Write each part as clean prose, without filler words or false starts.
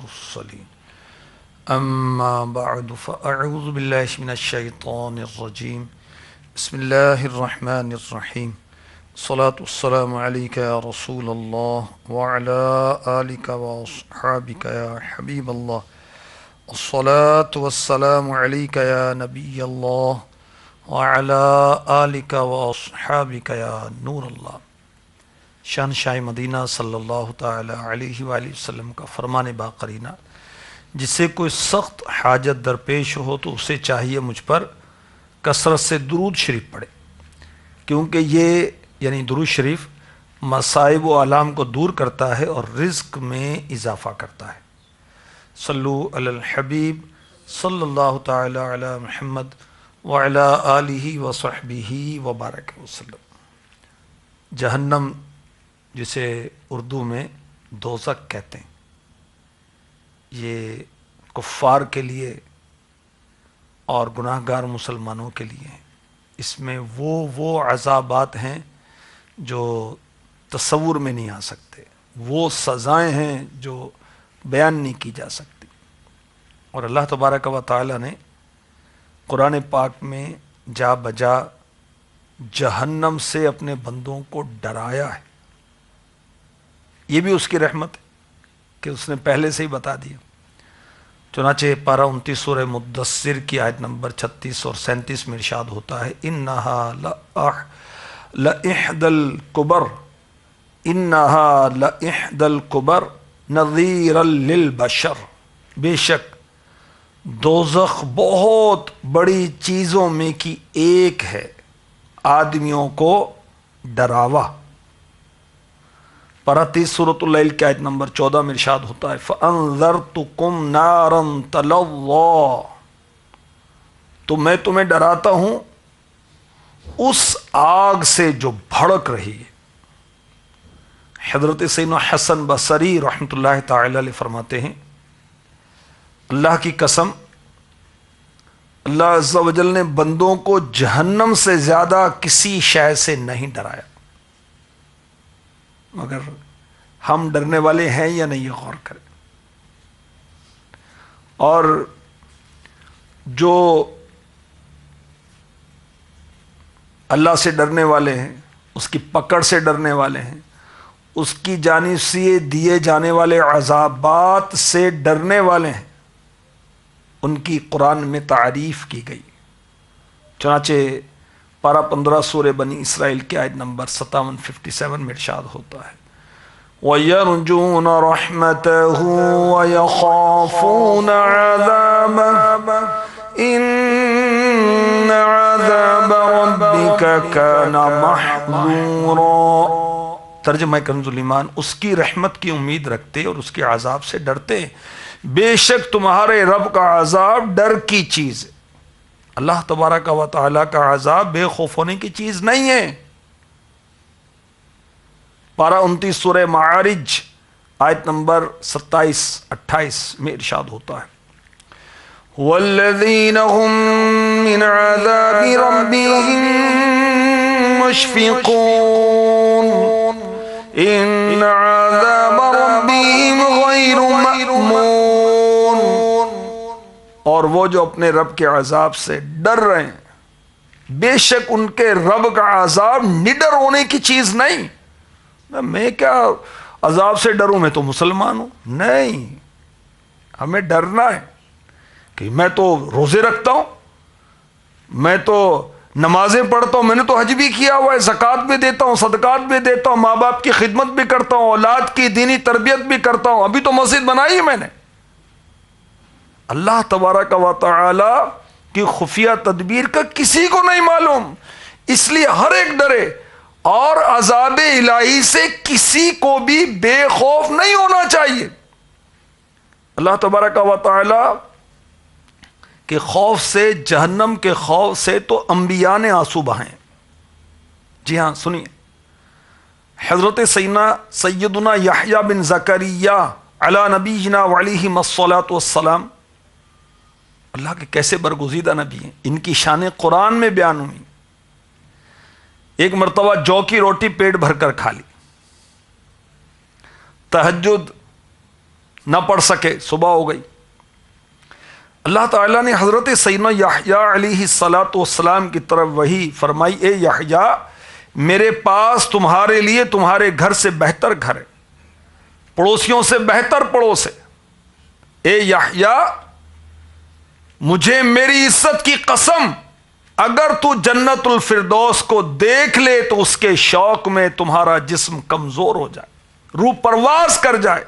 المرسلين أما بعد فأعوذ بالله من الشيطان الرجيم بسم الله الرحمن الرحيم الصلاة والسلام عليك يا رسول الله وعلى آلك وأصحابك يا حبيب الله الصلاة والسلام عليك يا نبي الله وعلى آلك وأصحابك يا نور الله۔ شہنشاہ مدینہ صلی اللہ تعالی علیہ وآلہ وسلم کا فرمان باقرینہ، جس سے کوئی سخت حاجت درپیش ہو تو اسے چاہیے مجھ پر کثرت سے درود شریف پڑھے، کیونکہ یہ یعنی درود شریف مصائب و آلام کو دور کرتا ہے اور رزق میں اضافہ کرتا ہے۔ صلو علی الحبیب صلی اللہ تعالی علی محمد وعلی آلہ وصحبہ وبارک وسلم۔ جہنم، جسے اردو میں دوزخ کہتے ہیں، یہ کفار کے لیے اور گناہ گار مسلمانوں کے لیے ہیں۔ اس میں وہ عذابات ہیں جو تصور میں نہیں آ سکتے، وہ سزائیں ہیں جو بیان نہیں کی جا سکتی۔ اور اللہ تبارک و تعالی نے قرآن پاک میں جا بجا جہنم سے اپنے بندوں کو ڈرایا ہے۔ یہ بھی اس کی رحمت ہے کہ اس نے پہلے سے ہی بتا دیا۔ چنانچہ پارہ 29 سورہ مدثر کی آیت نمبر 36 اور 37 میں ارشاد ہوتا ہے، انہا لإحدى الکبر انہا لإحدى الکبر نذیرا للبشر، بے شک دوزخ بہت بڑی چیزوں میں کی ایک ہے، آدمیوں کو ڈراوا۔ پارہ 30 سورۃ اللیل کی آیت نمبر 14 میں ارشاد ہوتا ہے، فَأَنذَرْتُكُمْ نَارًا تَلَظَّىٰ، تو میں تمہیں ڈراتا ہوں اس آگ سے جو بھڑک رہی ہے۔ حضرت سیدنا حسن بصری رحمۃ اللہ تعالی علیہ فرماتے ہیں، اللہ کی قسم، اللہ عز و جل نے بندوں کو جہنم سے زیادہ کسی شے سے نہیں ڈرایا، مگر ہم ڈرنے والے ہیں یا نہیں، یہ غور کریں۔ اور جو اللہ سے ڈرنے والے ہیں، اس کی پکڑ سے ڈرنے والے ہیں، اس کی جانب سے دیے جانے والے عذابات سے ڈرنے والے ہیں، ان کی قرآن میں تعریف کی گئی۔ چنانچہ پارہ 15 سورہ بنی اسرائیل کی آیت نمبر 57 میں ارشاد ہوتا ہے، وَيَرْجُونَ رَحْمَتَهُ وَيَخَافُونَ عَذَابَهُ إِنَّ عَذَابَ رَبِّكَ كَانَ مَحْذُورًا۔ ترجمہ کنز الایمان، اس کی رحمت کی امید رکھتے اور اس کے عذاب سے ڈرتے، بے شک تمہارے رب کا عذاب ڈر کی چیز ہے۔ اللہ تبارک و تعالیٰ کا عذاب بے خوف ہونے کی چیز نہیں ہے۔ پارہ 29 سورہ معارج آیت نمبر 27-28 میں ارشاد ہوتا ہے، وَالَّذِينَ هُمْ مِنْ عَذَابِ رَبِّهِمْ مُشْفِقُونَ إِنَّ عَذَابَ رَبِّهِمْ غَيْرُ مَأْمُونٍ، اور وہ جو اپنے رب کے عذاب سے ڈر رہے ہیں، بے شک ان کے رب کا عذاب نڈر ہونے کی چیز نہیں۔ میں کیا عذاب سے ڈروں، میں تو مسلمان ہوں؟ نہیں، ہمیں ڈرنا ہے کہ میں تو روزے رکھتا ہوں، میں تو نمازیں پڑھتا ہوں، میں نے تو حج بھی کیا ہوا ہے، زکوٰۃ بھی دیتا ہوں، صدقات بھی دیتا ہوں، ماں باپ کی خدمت بھی کرتا ہوں، اولاد کی دینی تربیت بھی کرتا ہوں، ابھی تو مسجد بنائی ہے میں نے۔ اللہ تبارک و تعالی کی خفیہ تدبیر کا کسی کو نہیں معلوم، اس لیے ہر ایک ڈرے، اور عذاب الہی سے کسی کو بھی بے خوف نہیں ہونا چاہیے۔ اللہ تبارک و تعالی کے خوف سے، جہنم کے خوف سے تو انبیاء نے آنسو بہائے۔ جی ہاں، سنیے، حضرت سیدنا یحییٰ بن زکریا علی نبینا وعلیہم الصلاۃ والسلام اللہ کے کیسے برگزیدہ نبی ہیں، ان کی شان قرآن میں بیان ہوئی۔ ایک مرتبہ جو کی روٹی پیٹ بھر کر کھا لی، تہجد نہ پڑھ سکے، صبح ہو گئی۔ اللہ تعالیٰ نے حضرت سیدنا یحییٰ علیہ الصلاۃ والسلام کی طرف وحی فرمائی، اے یحییٰ میرے پاس تمہارے لیے تمہارے گھر سے بہتر گھر ہے، پڑوسیوں سے بہتر پڑوس ہے۔ اے یحییٰ مجھے میری عزت کی قسم، اگر تو جنت الفردوس کو دیکھ لے تو اس کے شوق میں تمہارا جسم کمزور ہو جائے، روح پرواز کر جائے۔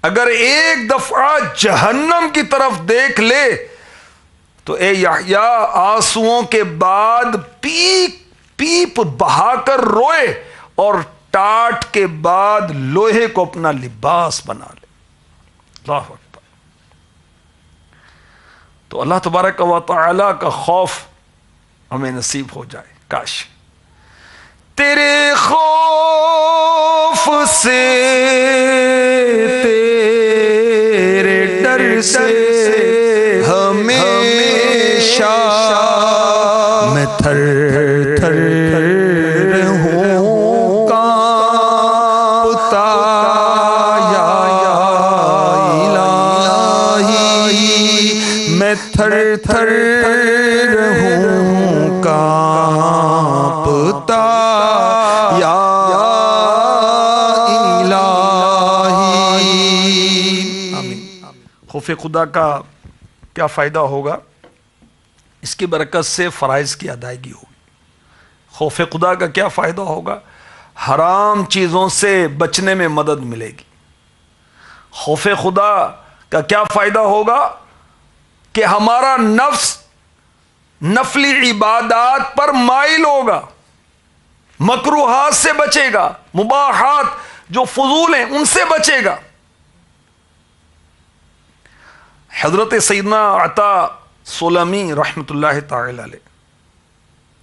اگر ایک دفعہ جہنم کی طرف دیکھ لے تو اے یحییٰ آنسوؤں کے بعد پیپ بہا کر روئے اور ٹاٹ کے بعد لوہے کو اپنا لباس بنا لے۔ اللہ اکبر۔ تو اللہ تبارک و تعالی کا خوف ہمیں نصیب ہو جائے، کاش۔ تیرے خوف سے، تیرے ڈر سے ہمیشہ میں تھر تھر ہوں کانپتا، یا الہی میں تھر تھر ہوں کانپتا، یا الہی۔ آمین۔ خوف خدا کا کیا فائدہ ہوگا؟ اس کی برکت سے فرائض کی ادائیگی ہوگی۔ خوف خدا کا کیا فائدہ ہوگا؟ حرام چیزوں سے بچنے میں مدد ملے گی۔ خوف خدا کا کیا فائدہ ہوگا؟ کہ ہمارا نفس نفلی عبادات پر مائل ہوگا، مکروہات سے بچے گا، مباحات جو فضول ہیں ان سے بچے گا۔ حضرت سیدنا عطا سلمی رحمت اللہ تعالی علیہ،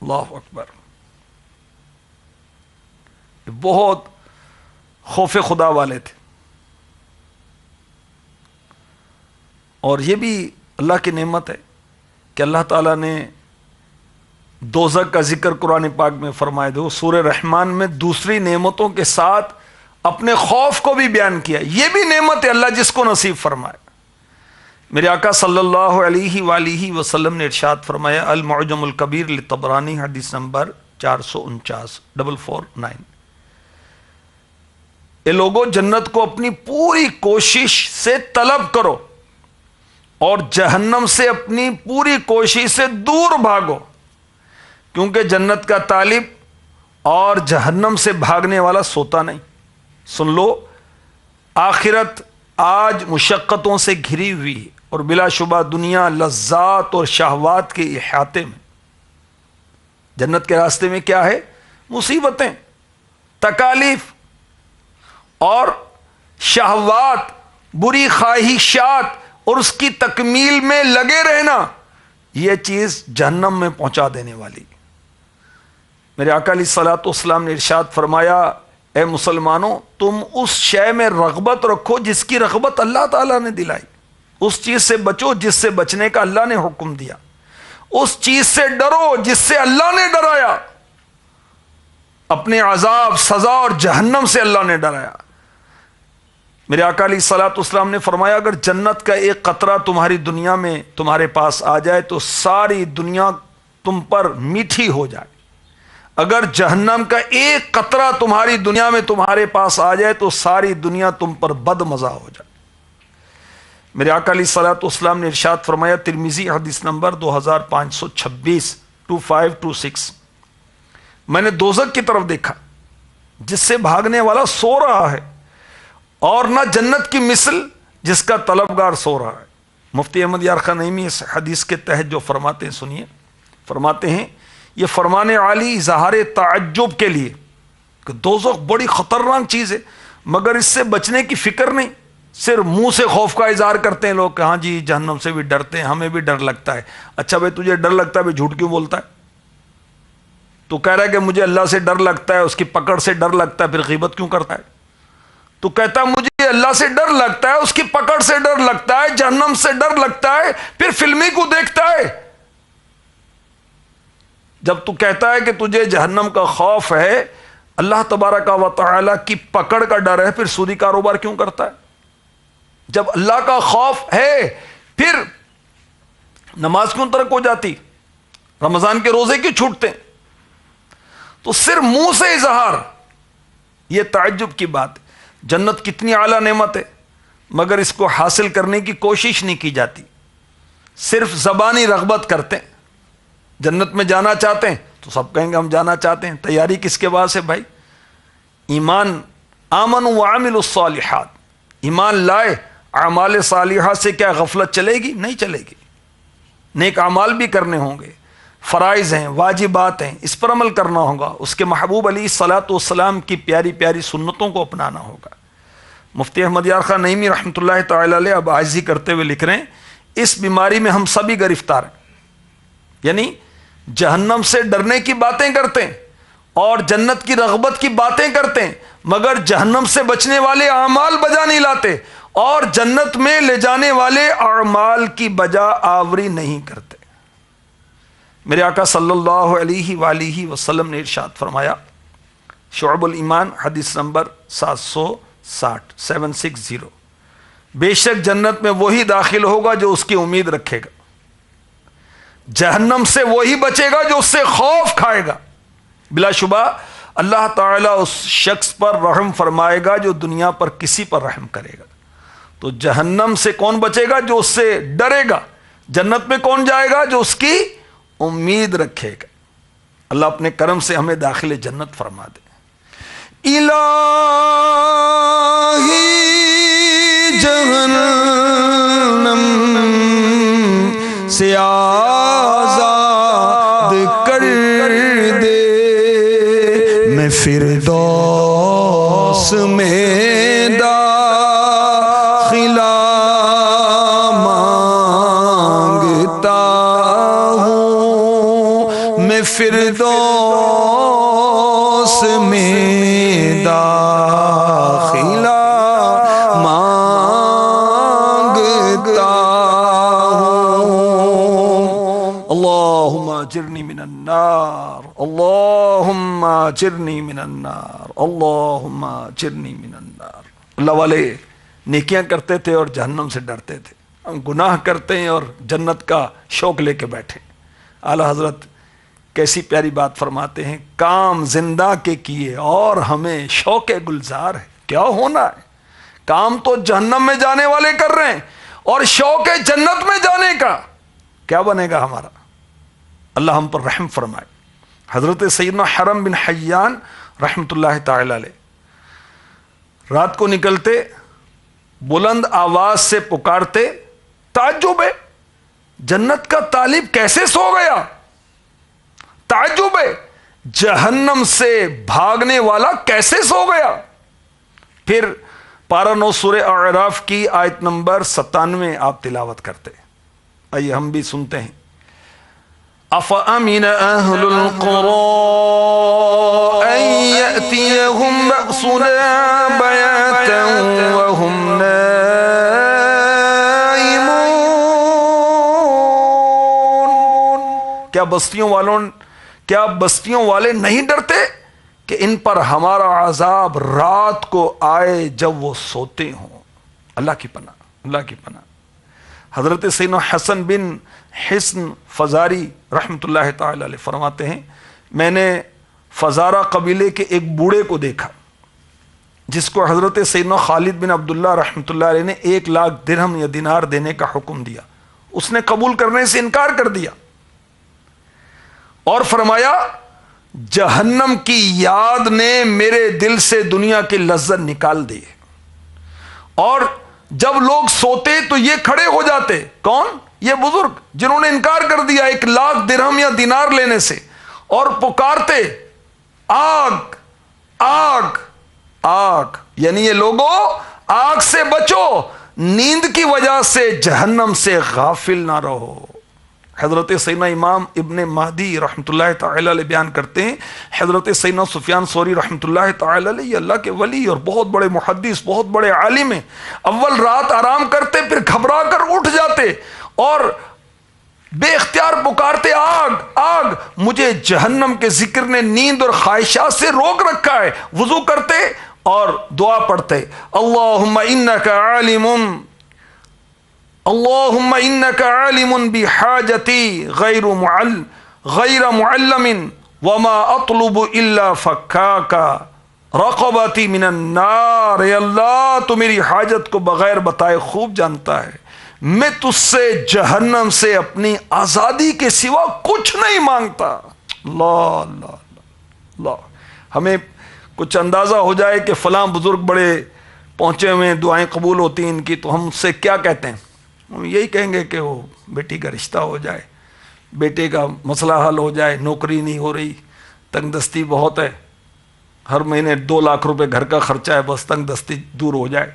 اللہ اکبر، بہت خوف خدا والے تھے، اور یہ بھی اللہ کی نعمت ہے کہ اللہ تعالیٰ نے دوزخ کا ذکر قرآن پاک میں فرمائے دو، سورہ رحمان میں دوسری نعمتوں کے ساتھ اپنے خوف کو بھی بیان کیا۔ یہ بھی نعمت ہے اللہ جس کو نصیب فرمائے۔ میرے آقا صلی اللہ علیہ وآلہ وسلم نے ارشاد فرمایا، المعجم الکبیر للطبرانی حدیث نمبر 449 449، اے لوگوں جنت کو اپنی پوری کوشش سے طلب کرو اور جہنم سے اپنی پوری کوشش سے دور بھاگو، کیونکہ جنت کا طالب اور جہنم سے بھاگنے والا سوتا نہیں۔ سن لو، آخرت آج مشقتوں سے گھری ہوئی ہے، اور بلا شبہ دنیا لذات اور شہوات کے احاطے میں۔ جنت کے راستے میں کیا ہے؟ مصیبتیں، تکالیف اور شہوات، بری خواہشات اور اس کی تکمیل میں لگے رہنا، یہ چیز جہنم میں پہنچا دینے والی۔ میرے آقا علیہ الصلوۃ والسلام نے ارشاد فرمایا، اے مسلمانوں تم اس شے میں رغبت رکھو جس کی رغبت اللہ تعالیٰ نے دلائی، اس چیز سے بچو جس سے بچنے کا اللہ نے حکم دیا، اس چیز سے ڈرو جس سے اللہ نے ڈرایا، اپنے عذاب، سزا اور جہنم سے اللہ نے ڈرایا۔ میرے آقا علیہ الصلوۃ والسلام نے فرمایا، اگر جنت کا ایک قطرہ تمہاری دنیا میں تمہارے پاس آ جائے تو ساری دنیا تم پر میٹھی ہو جائے، اگر جہنم کا ایک قطرہ تمہاری دنیا میں تمہارے پاس آ جائے تو ساری دنیا تم پر بد مزہ ہو جائے۔ میرے آقا علیہ الصلوۃ والسلام نے ارشاد فرمایا، ترمذی حدیث نمبر 2526 2526، میں نے دوزخ کی طرف دیکھا جس سے بھاگنے والا سو رہا ہے، اور نہ جنت کی مثل جس کا طلبگار سو رہا ہے۔ مفتی احمد یار خان نعیمی اس حدیث کے تحت جو فرماتے ہیں سنیے، فرماتے ہیں یہ فرمان عالی اظہار تعجب کے لیے کہ دوزخ بڑی خطرناک چیز ہے، مگر اس سے بچنے کی فکر نہیں، صرف منہ سے خوف کا اظہار کرتے ہیں لوگ کہ ہاں جی جہنم سے بھی ڈرتے ہیں، ہمیں بھی ڈر لگتا ہے۔ اچھا بھائی تجھے ڈر لگتا ہے، بھائی جھوٹ کیوں بولتا ہے؟ تو کہہ رہا ہے کہ مجھے اللہ سے ڈر لگتا ہے، اس کی پکڑ سے ڈر لگتا ہے، پھر غیبت کیوں کرتا ہے؟ تو کہتا ہے مجھے اللہ سے ڈر لگتا ہے، اس کی پکڑ سے ڈر لگتا ہے، جہنم سے ڈر لگتا ہے، پھر فلمیں کو دیکھتا ہے۔ جب تو کہتا ہے کہ تجھے جہنم کا خوف ہے، اللہ تبارک و تعالی کی پکڑ کا ڈر ہے، پھر سودی کاروبار کیوں کرتا ہے؟ جب اللہ کا خوف ہے پھر نماز کیوں ترک ہو جاتی؟ رمضان کے روزے کیوں چھوٹتے؟ تو صرف منہ سے اظہار، یہ تعجب کی بات ہے۔ جنت کتنی اعلیٰ نعمت ہے، مگر اس کو حاصل کرنے کی کوشش نہیں کی جاتی، صرف زبانی رغبت کرتے ہیں۔ جنت میں جانا چاہتے ہیں تو سب کہیں گے ہم جانا چاہتے ہیں، تیاری کس کے بعد سے بھائی؟ ایمان، آمن وعملوا الصالحات، ایمان لائے، اعمال صالحہ سے کیا غفلت چلے گی؟ نہیں چلے گی۔ نیک اعمال بھی کرنے ہوں گے، فرائض ہیں، واجبات ہیں، اس پر عمل کرنا ہوگا، اس کے محبوب علیہ الصلوۃ والسلام کی پیاری پیاری سنتوں کو اپنانا ہوگا۔ مفتی احمد یار خان نعیمی رحمۃ اللہ تعالی علیہ اب عاجزی کرتے ہوئے لکھ رہے ہیں، اس بیماری میں ہم سبھی گرفتار ہیں، یعنی جہنم سے ڈرنے کی باتیں کرتے ہیں اور جنت کی رغبت کی باتیں کرتے ہیں، مگر جہنم سے بچنے والے اعمال بجا نہیں لاتے اور جنت میں لے جانے والے اعمال کی بجا آوری نہیں کرتے۔ میرے آقا صلی اللہ علیہ وآلہ وسلم نے ارشاد فرمایا، شعب الایمان حدیث نمبر 760، بے شک جنت میں وہی داخل ہوگا جو اس کی امید رکھے گا، جہنم سے وہی بچے گا جو اس سے خوف کھائے گا۔ بلا شبہ اللہ تعالیٰ اس شخص پر رحم فرمائے گا جو دنیا پر کسی پر رحم کرے گا۔ تو جہنم سے کون بچے گا؟ جو اس سے ڈرے گا۔ جنت میں کون جائے گا؟ جو اس کی امید رکھے گا۔ اللہ اپنے کرم سے ہمیں داخل جنت فرما دے۔ الہی جہنم سے آزاد کر دے، میں فردوس میں داخلہ مانگتا ہوں، میں فردوس میں داخلہ مانگتا ہوں۔ اللہم اجرنی من النار، اللہم اجرنی من النار، اللہم اجرنی من النار۔ اللہ والے نیکیاں کرتے تھے اور جہنم سے ڈرتے تھے، ہم گناہ کرتے ہیں اور جنت کا شوق لے کے بیٹھے۔ اعلیٰ حضرت کیسی پیاری بات فرماتے ہیں، کام زندہ کے کیے اور ہمیں شوق گلزار ہے۔ کیا ہونا ہے؟ کام تو جہنم میں جانے والے کر رہے ہیں اور شوق جنت میں جانے کا کیا بنے گا ہمارا؟ اللہ ہم پر رحم فرمائے۔ حضرت سیدنا حرم بن حیان رحمۃ اللہ تعالی علیہ رات کو نکلتے، بلند آواز سے پکارتے، تعجب ہے جنت کا طالب کیسے سو گیا؟ تعجب ہے جہنم سے بھاگنے والا کیسے سو گیا؟ پھر پارہ 9 سورہ اعراف کی آیت نمبر 97 آپ تلاوت کرتے، آئیے ہم بھی سنتے ہیں۔ أَفَأَمِنَ أَهْلُ الْقُرَىٰ أَن يَأْتِيَهُمْ بَأْسُنَا بَيَاتًا وَهُمْ نَائِمُونَ، کیا بستیوں والے نہیں ڈرتے کہ ان پر ہمارا عذاب رات کو آئے جب وہ سوتے ہوں؟ اللہ کی پناہ، اللہ کی پناہ۔ حضرت سیدنا حسن بن حسن فزاری رحمۃ اللہ تعالی علیہ فرماتے ہیں، میں نے فزارہ قبیلے کے ایک بوڑھے کو دیکھا جس کو حضرت سیدنا خالد بن عبداللہ رحمۃ اللہ علیہ نے 1,00,000 درہم یا دینار دینے کا حکم دیا، اس نے قبول کرنے سے انکار کر دیا اور فرمایا جہنم کی یاد نے میرے دل سے دنیا کی لذت نکال دی، اور جب لوگ سوتے تو یہ کھڑے ہو جاتے، کون؟ یہ بزرگ جنہوں نے انکار کر دیا 1,00,000 درہم یا دینار لینے سے، اور پکارتے آگ آگ آگ، یعنی یہ لوگوں آگ سے بچو، نیند کی وجہ سے جہنم سے غافل نہ رہو۔ حضرت سیدنا امام ابن مہدی رحمۃ اللہ تعالی علیہ بیان کرتے ہیں، حضرت سیدنا سفیان ثوری رحمۃ اللہ تعالی علیہ یہ اللہ کے ولی اور بہت بڑے محدث، بہت بڑے عالم ہیں، اول رات آرام کرتے پھر گھبرا کر اٹھ جاتے اور بے اختیار پکارتے آگ آگ، مجھے جہنم کے ذکر نے نیند اور خواہشات سے روک رکھا ہے۔ وضو کرتے اور دعا پڑھتے، اللہم انک عالم اللہم انک عالم بحاجتی غیر معلم وما اطلب الا فکاکا رقبتی من النار. اے اللہ تو میری حاجت کو بغیر بتائے خوب جانتا ہے، میں تجھ سے جہنم سے اپنی آزادی کے سوا کچھ نہیں مانگتا. اللہ اللہ اللہ. ہمیں کچھ اندازہ ہو جائے کہ فلاں بزرگ بڑے پہنچے ہوئے ہیں، دعائیں قبول ہوتی ہیں ان کی، تو ہم اس سے کیا کہتے ہیں؟ ہم یہی کہیں گے کہ وہ بیٹی کا رشتہ ہو جائے، بیٹے کا مسئلہ حل ہو جائے، نوکری نہیں ہو رہی، تنگ دستی بہت ہے، ہر مہینے 2 لاکھ روپے گھر کا خرچہ ہے، بس تنگ دستی دور ہو جائے،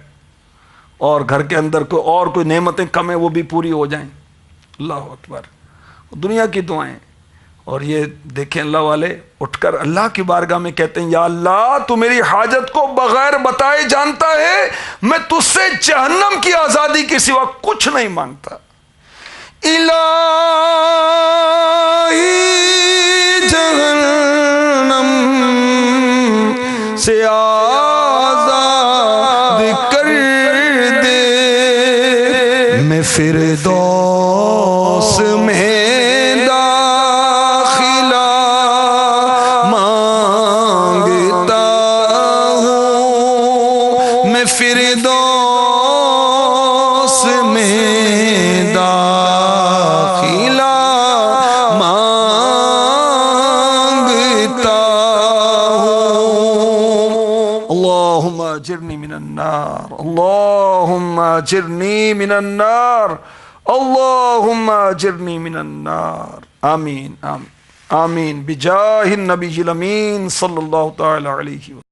اور گھر کے اندر کوئی نعمتیں کم ہیں وہ بھی پوری ہو جائیں. اللہ اکبر. دنیا کی دعائیں. اور یہ دیکھیں اللہ والے اٹھ کر اللہ کی بارگاہ میں کہتے ہیں یا اللہ تو میری حاجت کو بغیر بتائے جانتا ہے، میں تجھ سے جہنم کی آزادی کے سوا کچھ نہیں مانگتا. الہی جہنم سے آزاد کر دے، میں فردوس میں فردوس میں داخلہ مانگتا ہوں. اللہم اجرنی من النار، اللہم اجرنی من النار، اللہم اجرنی من النار. آمین آمین آمین بجاہ النبی الامین صلی اللہ تعالی علیہ وسلم.